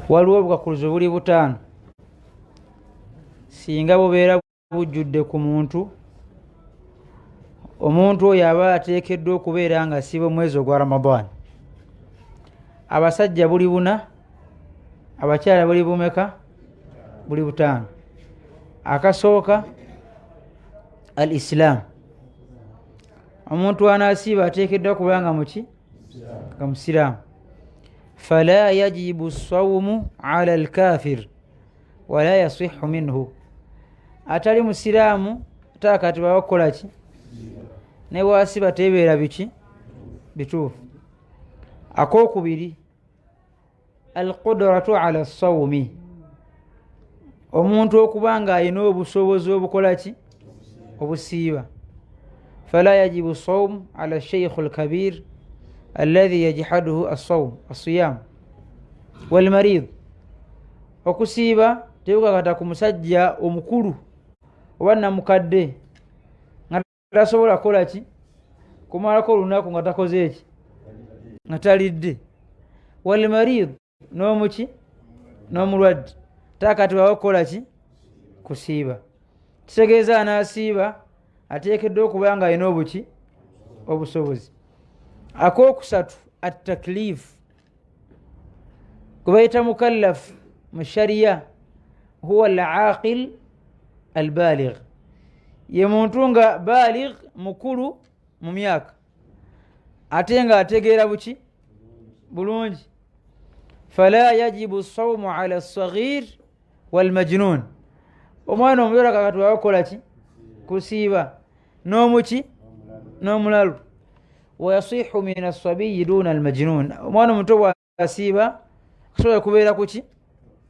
waliwo obukakuluzo buli butaano singa bubeera bujjudde ku muntu, omuntu oyo aba ateekeddwa okubeera nga asiba omwezi ogwa Ramadan. Abasajja buli buna, abakyala buli bumeka? Buli butaano. Akasooka al Islam, omuntu anaasiba ateekeddwa kuba nga muki? Nga musiraamu. Fala yajibu sawmu ala al-kafir wala yasihhu minhu. Atali musiraamu taakati bawakola ki? Ne bwasiba tebeera biki? Bituufu. Akokubiri, al-qudratu ala as-sawmi, omuntu okuba nga alina obusobozi obukola ki? Obusiiba. Fala yajibu sawmu ala ash-shaykh al-kabir alladhi yajhaduhu as-sawm as-siyam wal marid. Okusiiba tekukakata ku musajja omukulu oba namukadde nga tasobola kukola ki? Kumalako olunaku nga takoze eki? Nga talidde. Wal marid, n'omuki? N'omulwadde taakati bawakola ki? Kusiiba. Kitegeeza anaasiiba ateekeddwa okuba nga alina obuki? Obusobozi. Akokusatu, at-taklif, kubayita mukallaf mu shariya huwa al-aqil al-baligh, ye muntu nga baligh, mukulu mu myaka ate nga ategeera buki? Bulungi. Fala yajibu sawmu ala as-saghir wal majnun, omwana omuwala kakati wakola ki? Kusiiba. N'omuki? N'omulalu. Wayasihu min as-sabiyyi duna al-majnun, omwana omuto bw'asiiba kusobola kubeera kuki?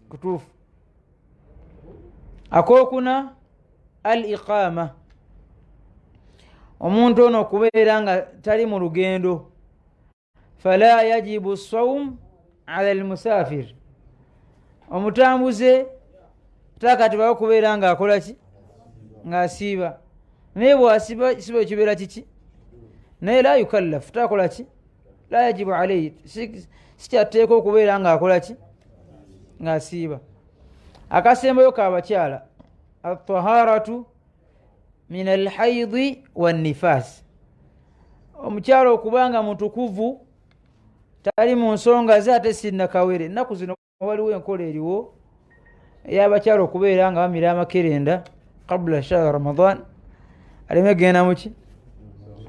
Kutuufu. Akokuna al-iqama, omuntu ono okubeera nga tali mu lugendo. Fala yajibu sawm ala al-musafir, omutambuze taakati bawo kubeera nga akola ki? Nga asiiba. Naye bw'asiiba kisiba kibeera kiki? Naye la yukallaf, takola ki? La yajibu alayhi, sikyateeka okubeera nga akola ki? Nga asiiba. Akasembayo k'abakyala, at-taharatu min al-hayd wan-nifas, omukyala okuba nga mutukuvu tali mu nsonga ze ate sinnakawere. Ennaku zino waliwo enkola eriwo ey'abakyala okubeera nga bamira amakerenda qabla shahr Ramadan, aleme genda muki?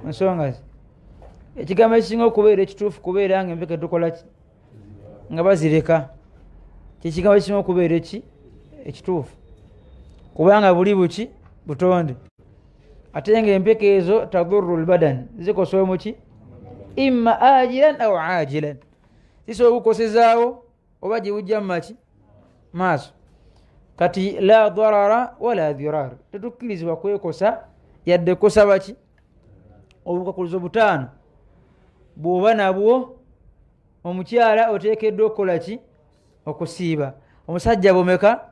Ensonga ze. Ekigambo ekisinga okubeera ekituufu kubeera nga empeke tukola ki? Nga bazireka. Kikigambo ekisinga okubeera eki? Ekituufu. Kubanga buli buki? Butonde. Ate nga empeke ezo tadurru al-badan, zikosa omuki? Imma ajilan aw ajilan, zisobola okukosezaawo oba gye bujja mu maki? Maaso. Kati la darara wala dirar, tetukkirizibwa kwekosa yadde kukosa baki? Obukakuluzo butaano bw'oba nabwo, omukyala oteekeddwa okukola ki? Okusiiba. Omusajja bumeka?